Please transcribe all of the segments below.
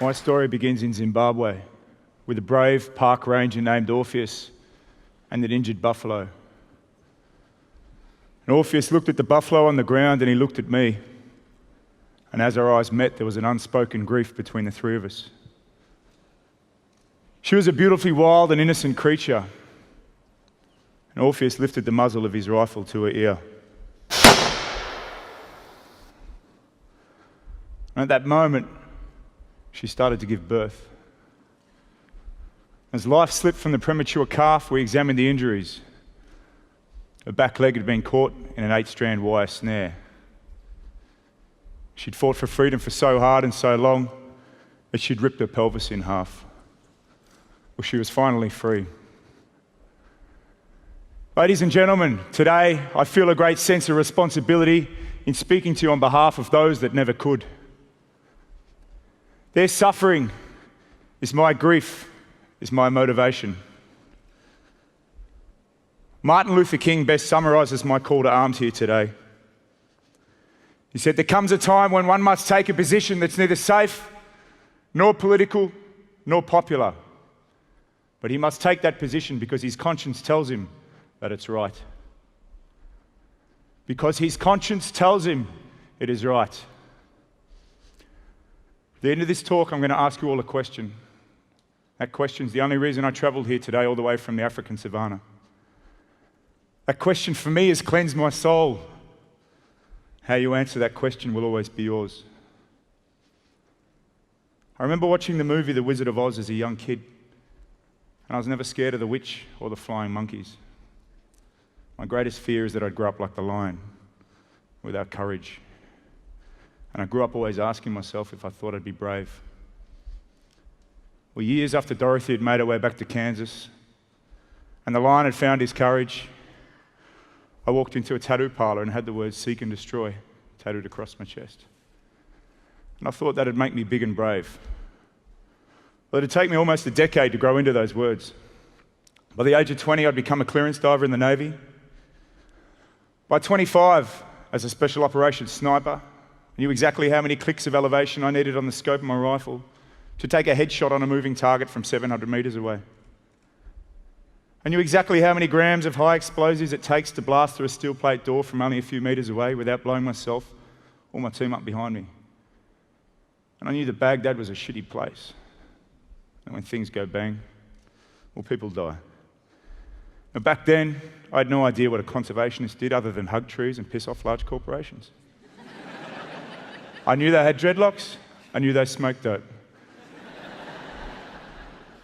My story begins in Zimbabwe with a brave park ranger named Orpheus and an injured buffalo. And Orpheus looked at the buffalo on the ground and he looked at me. And as our eyes met, there was an unspoken grief between the three of us. She was a beautifully wild and innocent creature. And Orpheus lifted the muzzle of his rifle to her ear. And at that moment, she started to give birth. As life slipped from the premature calf, we examined the injuries. Her back leg had been caught in an 8-strand wire snare. She'd fought for freedom for so hard and so long that she'd ripped her pelvis in half. Well, she was finally free. Ladies and gentlemen, today I feel a great sense of responsibility in speaking to you on behalf of those that never could. Their suffering is my grief, is my motivation. Martin Luther King best summarizes my call to arms here today. He said, "There comes a time when one must take a position that's neither safe, nor political, nor popular. But he must take that position because his conscience tells him that it's right." Because his conscience tells him it is right. At the end of this talk, I'm going to ask you all a question. That question's the only reason I travelled here today all the way from the African savannah. That question for me has cleansed my soul. How you answer that question will always be yours. I remember watching the movie The Wizard of Oz as a young kid, and I was never scared of the witch or the flying monkeys. My greatest fear is that I'd grow up like the lion, without courage. And I grew up always asking myself if I thought I'd be brave. Well, years after Dorothy had made her way back to Kansas, and the lion had found his courage, I walked into a tattoo parlor and had the words "seek and destroy" tattooed across my chest. And I thought that'd make me big and brave. Well, it'd take me almost a decade to grow into those words. By the age of 20, I'd become a clearance diver in the Navy. By 25, as a special operations sniper, I knew exactly how many clicks of elevation I needed on the scope of my rifle to take a headshot on a moving target from 700 meters away. I knew exactly how many grams of high explosives it takes to blast through a steel plate door from only a few meters away without blowing myself or my team up behind me. And I knew that Baghdad was a shitty place. And when things go bang, well, people die. Now, back then, I had no idea what a conservationist did other than hug trees and piss off large corporations. I knew they had dreadlocks. I knew they smoked dope.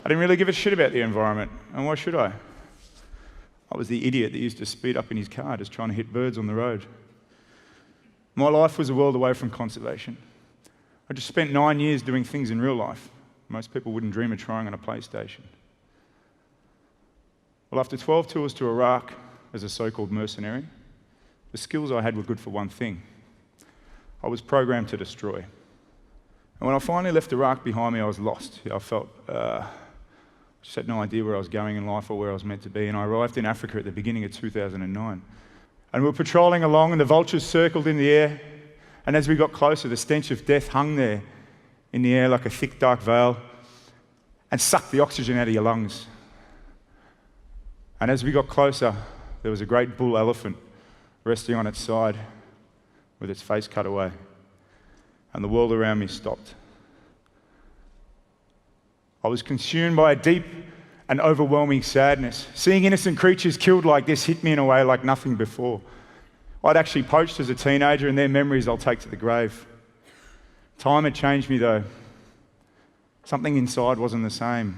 I didn't really give a shit about the environment, and why should I? I was the idiot that used to speed up in his car just trying to hit birds on the road. My life was a world away from conservation. I just spent 9 years doing things in real life most people wouldn't dream of trying on a PlayStation. Well, after 12 tours to Iraq as a so-called mercenary, the skills I had were good for one thing. I was programmed to destroy. And when I finally left Iraq behind me, I was lost. I felt, just had no idea where I was going in life or where I was meant to be. And I arrived in Africa at the beginning of 2009. And we were patrolling along and the vultures circled in the air. And as we got closer, the stench of death hung there in the air like a thick, dark veil and sucked the oxygen out of your lungs. And as we got closer, there was a great bull elephant resting on its side with its face cut away. And the world around me stopped. I was consumed by a deep and overwhelming sadness. Seeing innocent creatures killed like this hit me in a way like nothing before. I'd actually poached as a teenager, and their memories I'll take to the grave. Time had changed me though. Something inside wasn't the same.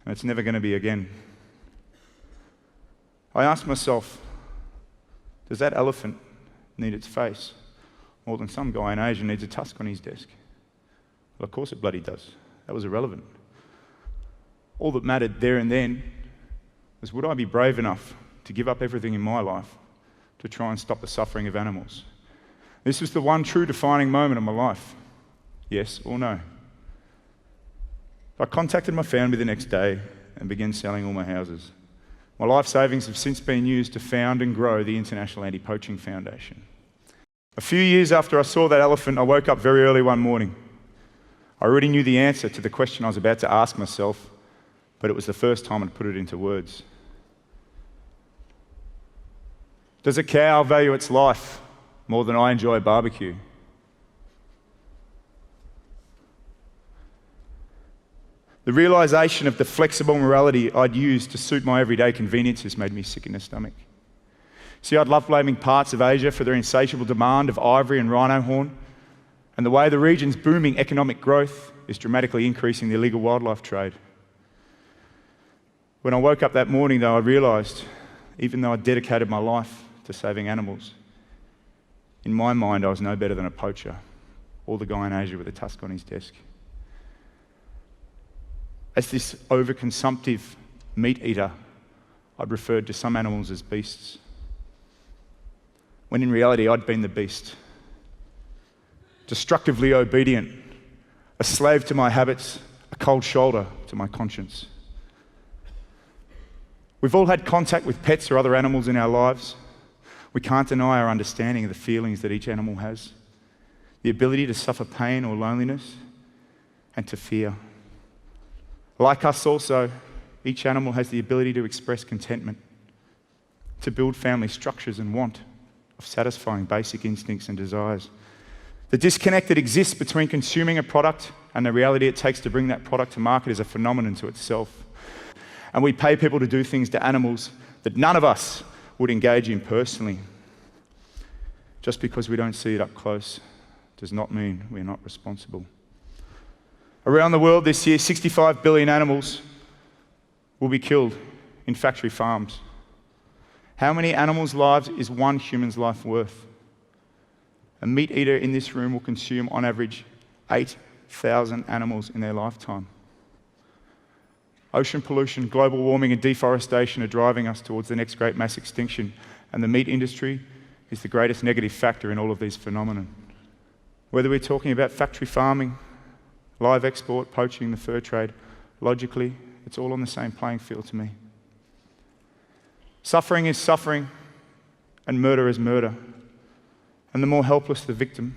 And it's never going to be again. I asked myself, does that elephant need its face more than some guy in Asia needs a tusk on his desk? Well, of course it bloody does. That was irrelevant. All that mattered there and then was, would I be brave enough to give up everything in my life to try and stop the suffering of animals? This was the one true defining moment of my life. Yes or no? I contacted my family the next day and began selling all my houses. My life savings have since been used to found and grow the International Anti-Poaching Foundation. A few years after I saw that elephant, I woke up very early one morning. I already knew the answer to the question I was about to ask myself, but it was the first time I'd put it into words. Does a cow value its life more than I enjoy barbecue? The realization of the flexible morality I'd used to suit my everyday conveniences made me sick in the stomach. See, I'd love blaming parts of Asia for their insatiable demand of ivory and rhino horn, and the way the region's booming economic growth is dramatically increasing the illegal wildlife trade. When I woke up that morning, though, I realized, even though I dedicated my life to saving animals, in my mind, I was no better than a poacher or the guy in Asia with a tusk on his desk. As this overconsumptive meat eater, I'd referred to some animals as beasts, when in reality I'd been the beast. Destructively obedient, a slave to my habits, a cold shoulder to my conscience. We've all had contact with pets or other animals in our lives. We can't deny our understanding of the feelings that each animal has, the ability to suffer pain or loneliness, and to fear. Like us also, each animal has the ability to express contentment, to build family structures and want of satisfying basic instincts and desires. The disconnect that exists between consuming a product and the reality it takes to bring that product to market is a phenomenon to itself. And we pay people to do things to animals that none of us would engage in personally. Just because we don't see it up close does not mean we're not responsible. Around the world this year, 65 billion animals will be killed in factory farms. How many animals' lives is one human's life worth? A meat eater in this room will consume, on average, 8,000 animals in their lifetime. Ocean pollution, global warming, and deforestation are driving us towards the next great mass extinction, and the meat industry is the greatest negative factor in all of these phenomena. Whether we're talking about factory farming, live export, poaching, the fur trade, logically, it's all on the same playing field to me. Suffering is suffering, and murder is murder. And the more helpless the victim,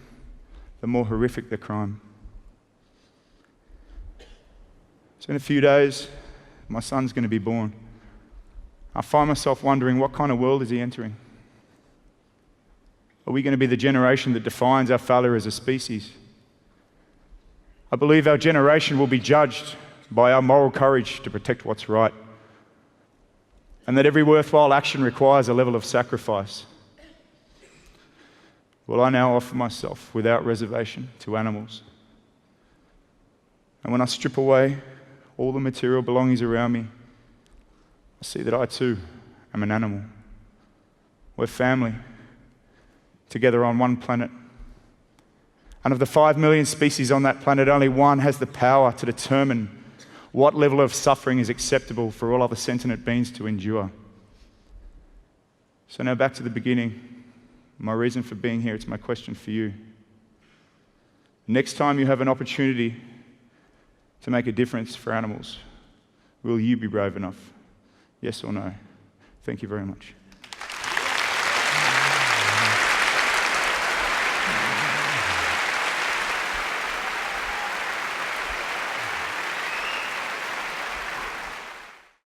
the more horrific the crime. So in a few days, my son's going to be born. I find myself wondering, what kind of world is he entering? Are we going to be the generation that defines our failure as a species? I believe our generation will be judged by our moral courage to protect what's right, and that every worthwhile action requires a level of sacrifice. Well, I now offer myself without reservation to animals. And when I strip away all the material belongings around me, I see that I too am an animal. We're family, together on one planet. And of the 5 million species on that planet, only one has the power to determine what level of suffering is acceptable for all other sentient beings to endure. So now back to the beginning. My reason for being here, it's my question for you. Next time you have an opportunity to make a difference for animals, will you be brave enough? Yes or no? Thank you very much.